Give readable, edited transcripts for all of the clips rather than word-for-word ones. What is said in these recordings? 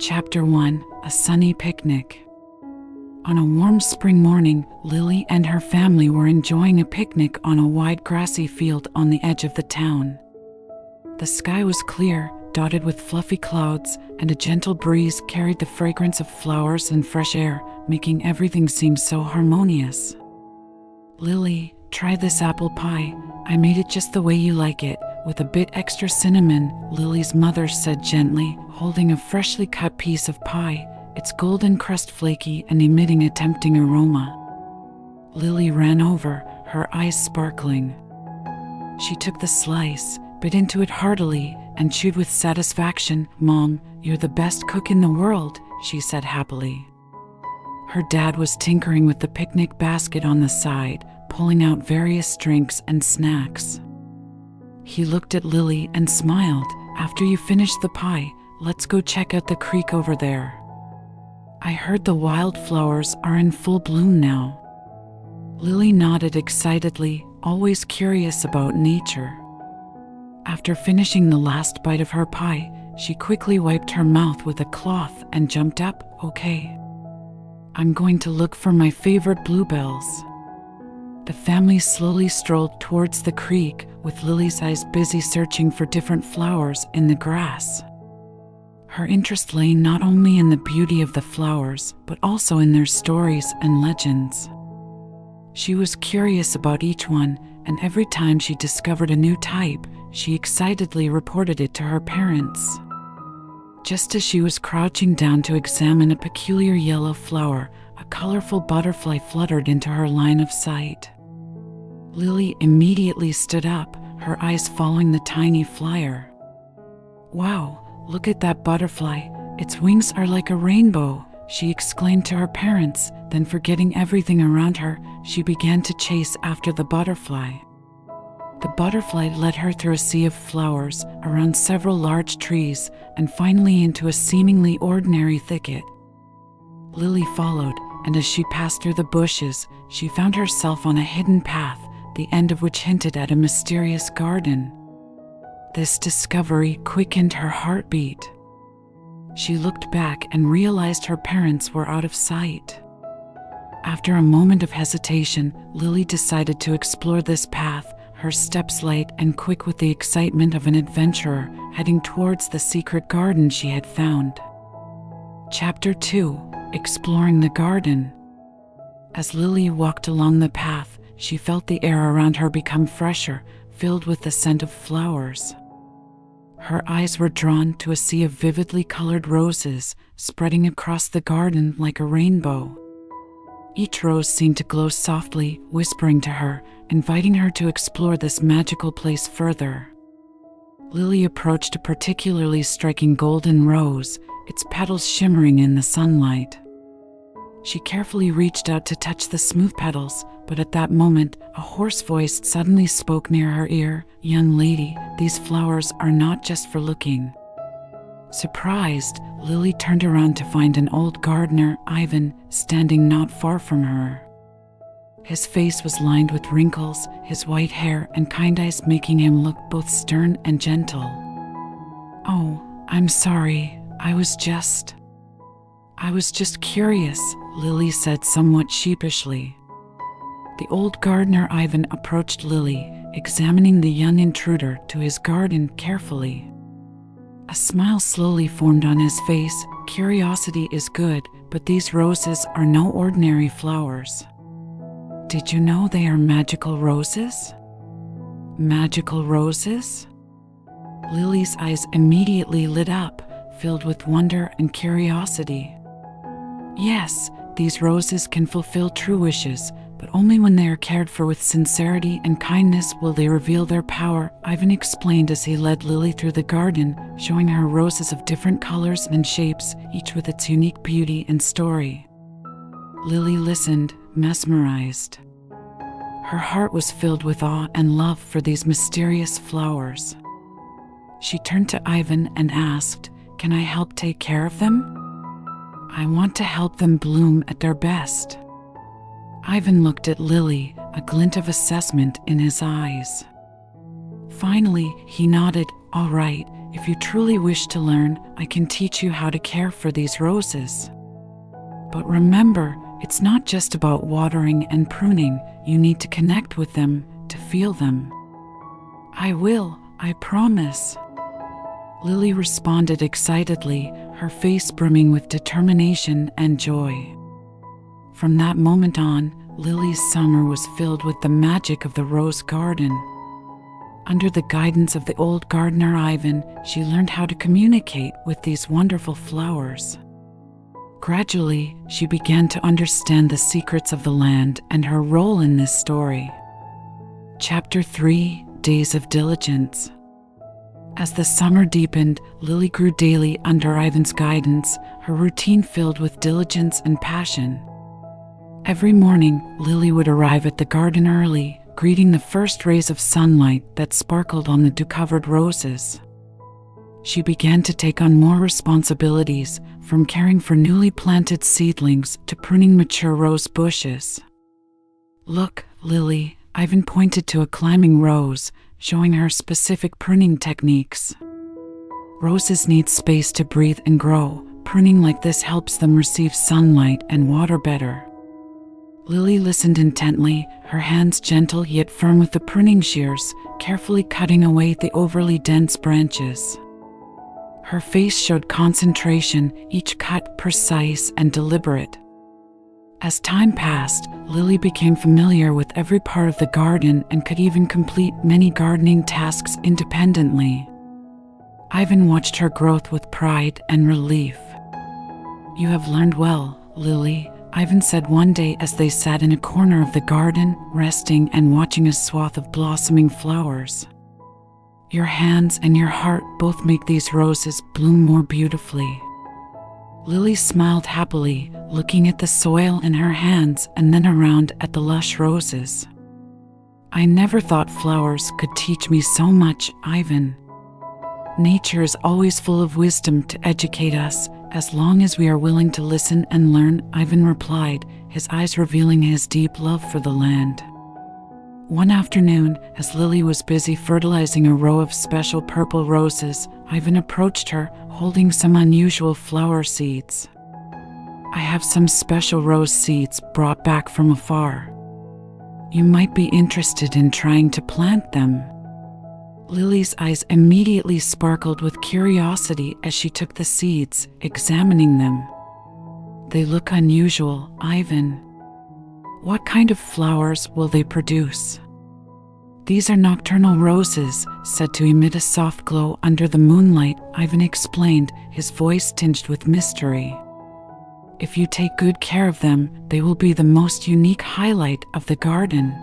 Chapter 1: A Sunny Picnic. On a warm spring morning, Lili and her family were enjoying a picnic on a wide grassy field on the edge of the town. The sky was clear, dotted with fluffy clouds, and a gentle breeze carried the fragrance of flowers and fresh air, making everything seem so harmonious. "Lili, try this apple pie. I made it just the way you like it, with a bit extra cinnamon," Lili's mother said gently, holding a freshly cut piece of pie, its golden crust flaky and emitting a tempting aroma. Lili ran over, her eyes sparkling. She took the slice, bit into it heartily, and chewed with satisfaction. "Mom, you're the best cook in the world," she said happily. Her dad was tinkering with the picnic basket on the side, pulling out various drinks and snacks. He looked at Lili and smiled. "After you finish the pie, let's go check out the creek over there. I heard the wildflowers are in full bloom now." Lili nodded excitedly, always curious about nature. After finishing the last bite of her pie, she quickly wiped her mouth with a cloth and jumped up. "Okay. I'm going to look for my favorite bluebells." The family slowly strolled towards the creek, with Lili's eyes busy searching for different flowers in the grass. Her interest lay not only in the beauty of the flowers, but also in their stories and legends. She was curious about each one, and every time she discovered a new type, she excitedly reported it to her parents. Just as she was crouching down to examine a peculiar yellow flower, a colorful butterfly fluttered into her line of sight. Lili immediately stood up, her eyes following the tiny flyer. "Wow, look at that butterfly. Its wings are like a rainbow," she exclaimed to her parents. Then, forgetting everything around her, she began to chase after the butterfly. The butterfly led her through a sea of flowers, around several large trees, and finally into a seemingly ordinary thicket. Lili followed, and as she passed through the bushes, she found herself on a hidden path, the end of which hinted at a mysterious garden. This discovery quickened her heartbeat. She looked back and realized her parents were out of sight. After a moment of hesitation, Lili decided to explore this path, her steps light and quick with the excitement of an adventurer, heading towards the secret garden she had found. Chapter 2: Exploring the Garden. As Lili walked along the path, she felt the air around her become fresher, filled with the scent of flowers. Her eyes were drawn to a sea of vividly colored roses, spreading across the garden like a rainbow. Each rose seemed to glow softly, whispering to her, inviting her to explore this magical place further. Lili approached a particularly striking golden rose, its petals shimmering in the sunlight. She carefully reached out to touch the smooth petals, but at that moment, a hoarse voice suddenly spoke near her ear. "Young lady, these flowers are not just for looking." Surprised, Lili turned around to find an old gardener, Ivan, standing not far from her. His face was lined with wrinkles, his white hair and kind eyes making him look both stern and gentle. "Oh, I'm sorry, I was just curious," Lili said somewhat sheepishly. The old gardener Ivan approached Lili, examining the young intruder to his garden carefully. A smile slowly formed on his face. "Curiosity is good, but these roses are no ordinary flowers. Did you know they are magical roses?" "Magical roses?" Lili's eyes immediately lit up, filled with wonder and curiosity. "Yes, these roses can fulfill true wishes, but only when they are cared for with sincerity and kindness will they reveal their power," Ivan explained as he led Lili through the garden, showing her roses of different colors and shapes, each with its unique beauty and story. Lili listened, mesmerized. Her heart was filled with awe and love for these mysterious flowers. She turned to Ivan and asked, "Can I help take care of them? I want to help them bloom at their best." Ivan looked at Lili, a glint of assessment in his eyes. Finally, he nodded. "All right, If you truly wish to learn, I can teach you how to care for these roses. But remember, it's not just about watering and pruning. You need to connect with them, to feel them." "I will, I promise." Lili responded excitedly, her face brimming with determination and joy. From that moment on, Lili's summer was filled with the magic of the rose garden. Under the guidance of the old gardener Ivan, she learned how to communicate with these wonderful flowers. Gradually, she began to understand the secrets of the land and her role in this story. Chapter 3: Days of Diligence. As the summer deepened, Lili grew daily under Ivan's guidance, her routine filled with diligence and passion. Every morning, Lili would arrive at the garden early, greeting the first rays of sunlight that sparkled on the dew-covered roses. She began to take on more responsibilities, from caring for newly planted seedlings to pruning mature rose bushes. "Look, Lili," Ivan pointed to a climbing rose, showing her specific pruning techniques. "Roses need space to breathe and grow. Pruning like this helps them receive sunlight and water better." Lili listened intently, her hands gentle yet firm with the pruning shears, carefully cutting away the overly dense branches. Her face showed concentration, each cut precise and deliberate. As time passed, Lili became familiar with every part of the garden and could even complete many gardening tasks independently. Ivan watched her growth with pride and relief. "You have learned well, Lili," Ivan said one day as they sat in a corner of the garden, resting and watching a swath of blossoming flowers. "Your hands and your heart both make these roses bloom more beautifully." Lili smiled happily, looking at the soil in her hands and then around at the lush roses. "I never thought flowers could teach me so much, Ivan. Nature is always full of wisdom to educate us, as long as we are willing to listen and learn," Ivan replied, his eyes revealing his deep love for the land. One afternoon, as Lili was busy fertilizing a row of special purple roses, Ivan approached her, holding some unusual flower seeds. "I have some special rose seeds brought back from afar. You might be interested in trying to plant them." Lili's eyes immediately sparkled with curiosity as she took the seeds, examining them. "They look unusual, Ivan. What kind of flowers will they produce?" "These are nocturnal roses, said to emit a soft glow under the moonlight," Ivan explained, his voice tinged with mystery. "If you take good care of them, they will be the most unique highlight of the garden."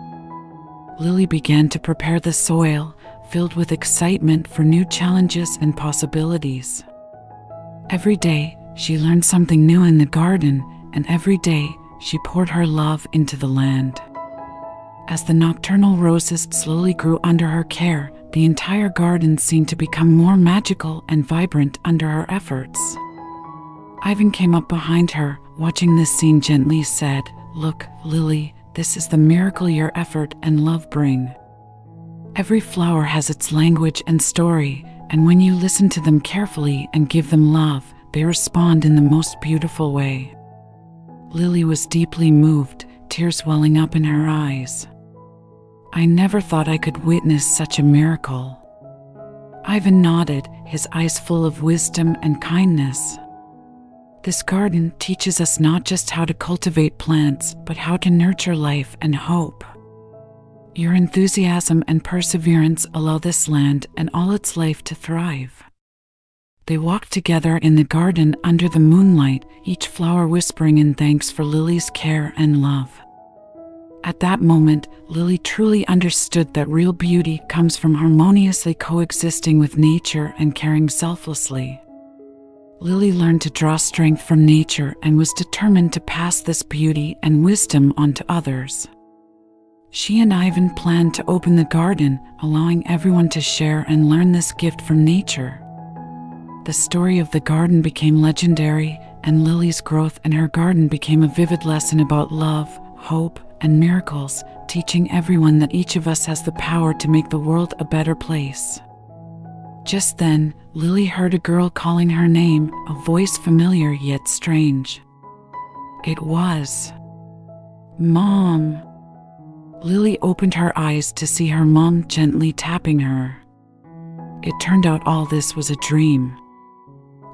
Lili began to prepare the soil, filled with excitement for new challenges and possibilities. Every day, she learned something new in the garden, and every day, she poured her love into the land. As the nocturnal roses slowly grew under her care, the entire garden seemed to become more magical and vibrant under her efforts. Ivan came up behind her, watching this scene gently said, "Look, Lili, this is the miracle your effort and love bring. Every flower has its language and story, and when you listen to them carefully and give them love, they respond in the most beautiful way." Lili was deeply moved, tears welling up in her eyes. "I never thought I could witness such a miracle." Ivan nodded, his eyes full of wisdom and kindness. "This garden teaches us not just how to cultivate plants, but how to nurture life and hope. Your enthusiasm and perseverance allow this land and all its life to thrive." They walked together in the garden under the moonlight, each flower whispering in thanks for Lili's care and love. At that moment, Lili truly understood that real beauty comes from harmoniously coexisting with nature and caring selflessly. Lili learned to draw strength from nature and was determined to pass this beauty and wisdom on to others. She and Ivan planned to open the garden, allowing everyone to share and learn this gift from nature. The story of the garden became legendary, and Lili's growth in her garden became a vivid lesson about love, hope, and miracles, teaching everyone that each of us has the power to make the world a better place. Just then, Lili heard a girl calling her name, a voice familiar yet strange. It was Mom. Lili opened her eyes to see her mom gently tapping her. It turned out all this was a dream.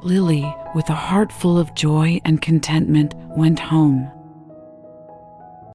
Lili, with a heart full of joy and contentment, went home.